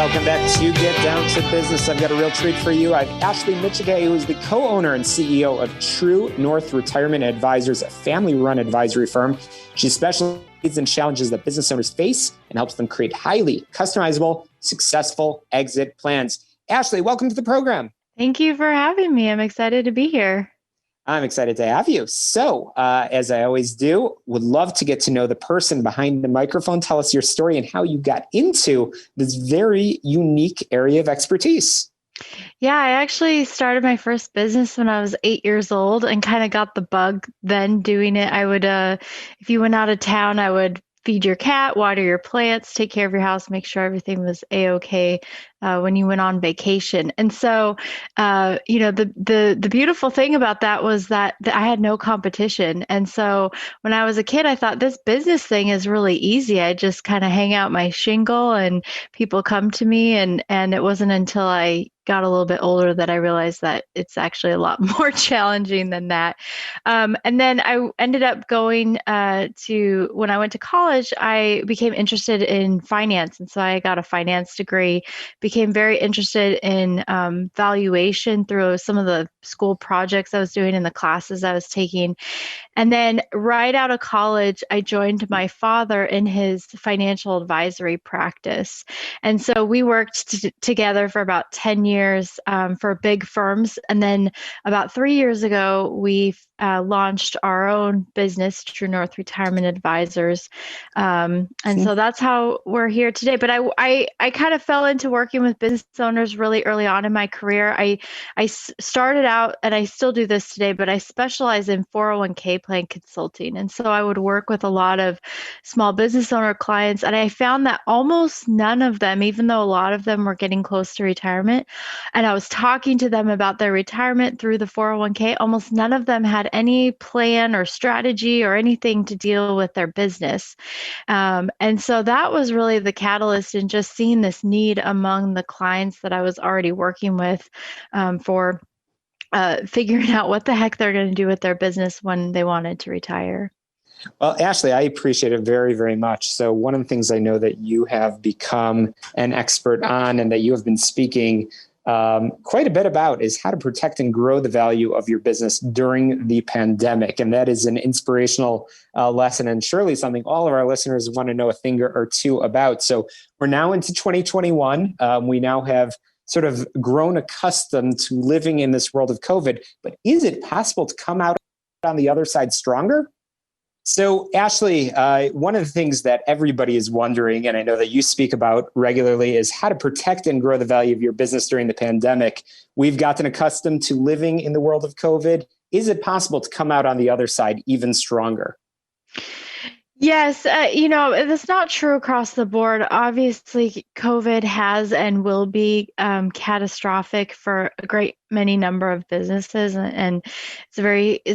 Welcome back to Get Down to Business. I've got a real treat for you. I have Ashley Micciche, who is the co-owner and CEO of True North Retirement Advisors, a family-run advisory firm. She specializes in challenges that business owners face and helps them create highly customizable, successful exit plans. Ashley, welcome to the program. Thank you for having me. I'm excited to be here. I'm excited to have you. So, as I always do, would love to get to know the person behind the microphone. Tell us your story and how you got into this very unique area of expertise. Yeah, I actually started my first business when I was 8 years old and kind of got the bug then doing it. I would, if you went out of town, I would feed your cat, water your plants, take care of your house, make sure everything was a-okay when you went on vacation. And so, the beautiful thing about that was that I had no competition. And so when I was a kid, I thought this business thing is really easy. I just kind of hang out my shingle and people come to me. And it wasn't until I got a little bit older that I realized that it's actually a lot more challenging than that. And then I ended up going when I went to college, I became interested in finance. And so I got a finance degree, became very interested in valuation through some of the school projects I was doing and the classes I was taking. And then right out of college, I joined my father in his financial advisory practice. And so we worked together for about 10 years for big firms. And then about 3 years ago, we launched our own business, True North Retirement Advisors. So that's how we're here today. But I kind of fell into working with business owners really early on in my career. I started out, and I still do this today, but I specialize in 401k plan consulting. And so I would work with a lot of small business owner clients. And I found that almost none of them, even though a lot of them were getting close to retirement, and I was talking to them about their retirement through the 401k, almost none of them had any plan or strategy or anything to deal with their business. And so that was really the catalyst in just seeing this need among the clients that I was already working with for figuring out what the heck they're going to do with their business when they wanted to retire. Well, Ashley, I appreciate it very, very much. So one of the things I know that you have become an expert on and that you have been speaking quite a bit about is how to protect and grow the value of your business during the pandemic. And that is an inspirational lesson and surely something all of our listeners want to know a thing or two about. So we're now into 2021. We now have sort of grown accustomed to living in this world of COVID, but is it possible to come out on the other side stronger? So Ashley, one of the things that everybody is wondering, and I know that you speak about regularly, is how to protect and grow the value of your business during the pandemic. We've gotten accustomed to living in the world of COVID. Is it possible to come out on the other side even stronger? Yes, that's not true across the board. Obviously, COVID has and will be catastrophic for a great many number of businesses, and it's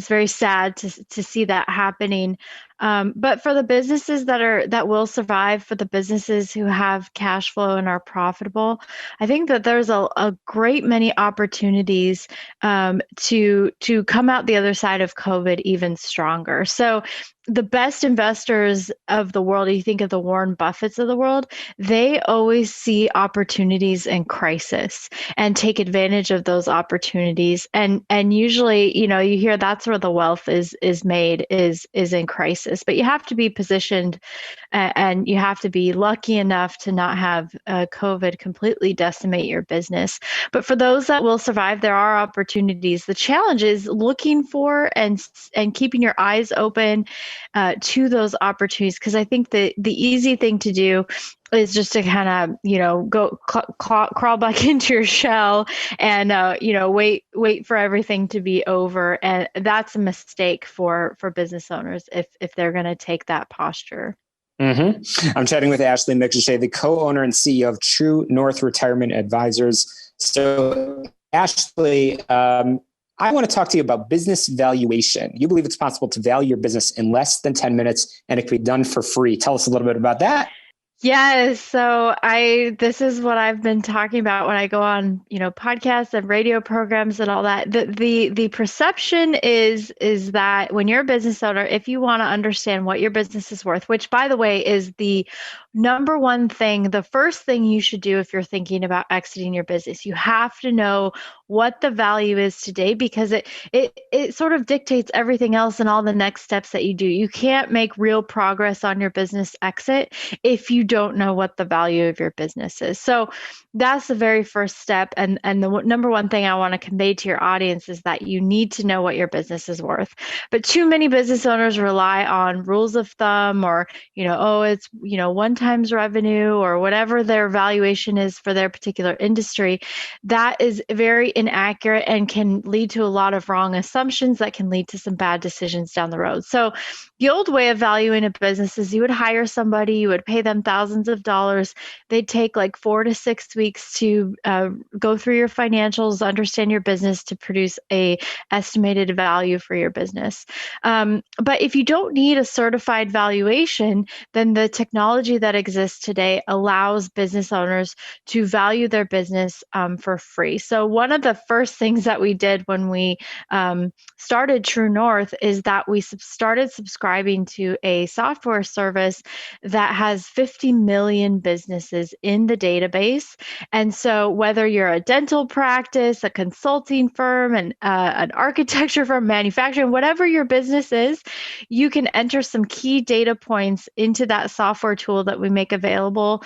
very sad to see that happening. But for the businesses that will survive, for the businesses who have cash flow and are profitable, I think that there's a great many opportunities to come out the other side of COVID even stronger. So the best investors of the world, you think of the Warren Buffetts of the world, they always see opportunities in crisis and take advantage of those opportunities. And usually, you hear that's where the wealth is made is in crisis. But you have to be positioned and you have to be lucky enough to not have COVID completely decimate your business. But for those that will survive, there are opportunities. The challenge is looking for and keeping your eyes open to those opportunities, because I think the easy thing to do is just to kind of, go crawl back into your shell and, wait for everything to be over. And that's a mistake for business owners if they're going to take that posture. Mm-hmm. I'm chatting with Ashley Micciche, the co-owner and CEO of True North Retirement Advisors. So Ashley, I want to talk to you about business valuation. You believe it's possible to value your business in less than 10 minutes and it can be done for free. Tell us a little bit about that. Yes. So this is what I've been talking about when I go on, podcasts and radio programs and all that. The perception is that when you're a business owner, if you want to understand what your business is worth, which by the way is the number one thing, the first thing you should do if you're thinking about exiting your business, you have to know what the value is today, because it sort of dictates everything else and all the next steps that you do. You can't make real progress on your business exit if you don't know what the value of your business is. So that's the very first step. And the number one thing I want to convey to your audience is that you need to know what your business is worth. But too many business owners rely on rules of thumb, or, oh, it's, one times revenue, or whatever their valuation is for their particular industry. That is very inaccurate and can lead to a lot of wrong assumptions that can lead to some bad decisions down the road. So the old way of valuing a business is you would hire somebody, you would pay them thousands of dollars. They'd take like 4 to 6 weeks to go through your financials, understand your business, to produce a estimated value for your business. But if you don't need a certified valuation, then the technology that exists today allows business owners to value their business for free. So one of the first things that we did when we started True North is that we started subscribing to a software service that has 50 million businesses in the database. And so whether you're a dental practice, a consulting firm, an architecture firm, manufacturing, whatever your business is, you can enter some key data points into that software tool that we make available.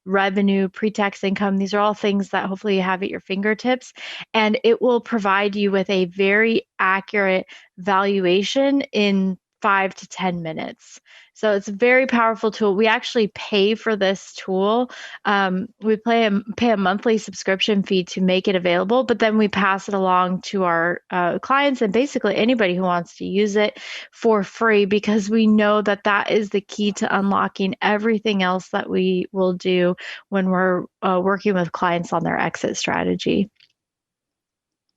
Revenue, pre-tax income, these are all things that hopefully you have at your fingertips, and it will provide you with a very accurate valuation in 5 to 10 minutes. So it's a very powerful tool. We actually pay for this tool. We pay a monthly subscription fee to make it available, but then we pass it along to our clients and basically anybody who wants to use it for free, because we know that that is the key to unlocking everything else that we will do when we're working with clients on their exit strategy.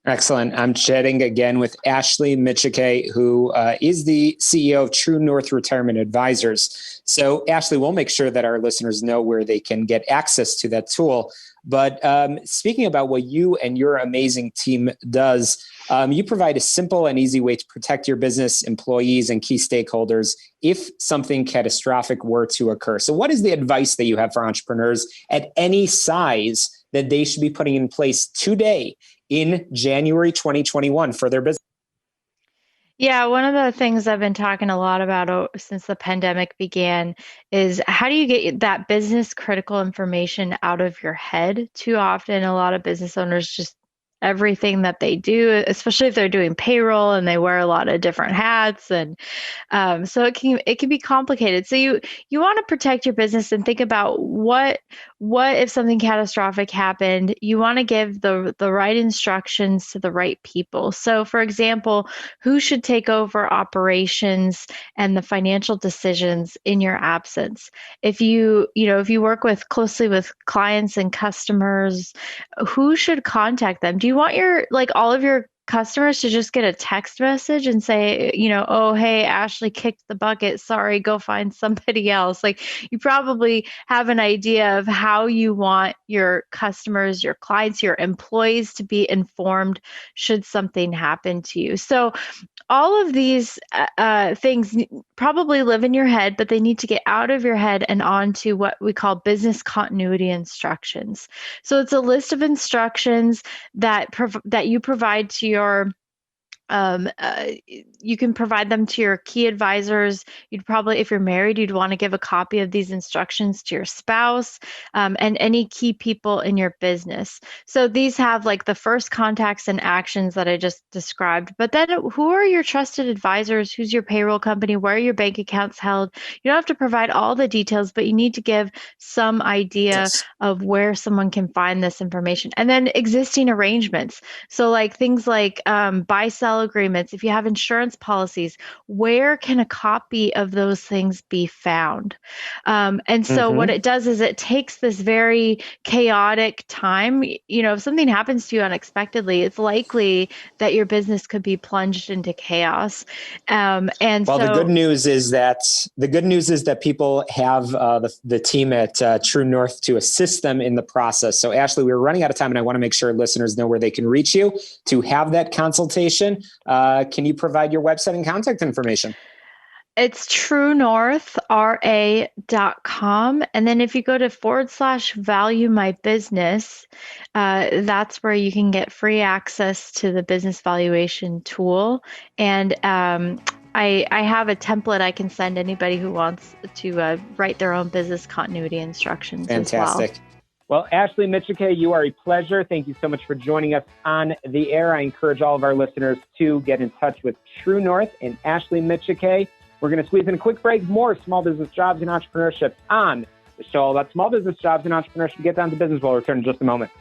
Excellent. I'm chatting again with Ashley Micciche, who is the CEO of True North Retirement Advisors. So, Ashley, we'll make sure that our listeners know where they can get access to that tool. But speaking about what you and your amazing team does, you provide a simple and easy way to protect your business, employees, and key stakeholders if something catastrophic were to occur. So what is the advice that you have for entrepreneurs at any size that they should be putting in place today in January 2021 for their business? Yeah, one of the things I've been talking a lot about since the pandemic began is how do you get that business critical information out of your head? Too often, a lot of business owners just everything that they do, especially if they're doing payroll and they wear a lot of different hats, and so it can be complicated. So you want to protect your business and think about what if something catastrophic happened. You want to give the right instructions to the right people. So, for example, who should take over operations and the financial decisions in your absence? If if you work closely with clients and customers, who should contact them? Do you want all of your customers to just get a text message and say, oh, hey, Ashley kicked the bucket. Sorry, go find somebody else? Like, you probably have an idea of how you want your customers, your clients, your employees to be informed should something happen to you. So all of these things probably live in your head, but they need to get out of your head and onto what we call business continuity instructions. So it's a list of instructions that you provide to your you can provide them to your key advisors. You'd probably, if you're married, you'd want to give a copy of these instructions to your spouse and any key people in your business. So these have the first contacts and actions that I just described. But then who are your trusted advisors? Who's your payroll company? Where are your bank accounts held? You don't have to provide all the details, but you need to give some idea of where someone can find this information. And then existing arrangements. So things like buy-sell agreements, if you have insurance policies, where can a copy of those things be found? And so what it does is it takes this very chaotic time. If something happens to you unexpectedly, it's likely that your business could be plunged into chaos. The good news is that people have the team at True North to assist them in the process. So, Ashley, we're running out of time, and I want to make sure listeners know where they can reach you to have that consultation. Can you provide your website and contact information? It's truenorthra.com. And then if you go to /value my business, that's where you can get free access to the business valuation tool. And I have a template I can send anybody who wants to write their own business continuity instructions as well. Fantastic. Well, Ashley Micciche, you are a pleasure. Thank you so much for joining us on the air. I encourage all of our listeners to get in touch with True North and Ashley Micciche. We're going to squeeze in a quick break, more small business jobs and entrepreneurship on the show all about small business jobs and entrepreneurship. Get down to business. We'll return in just a moment.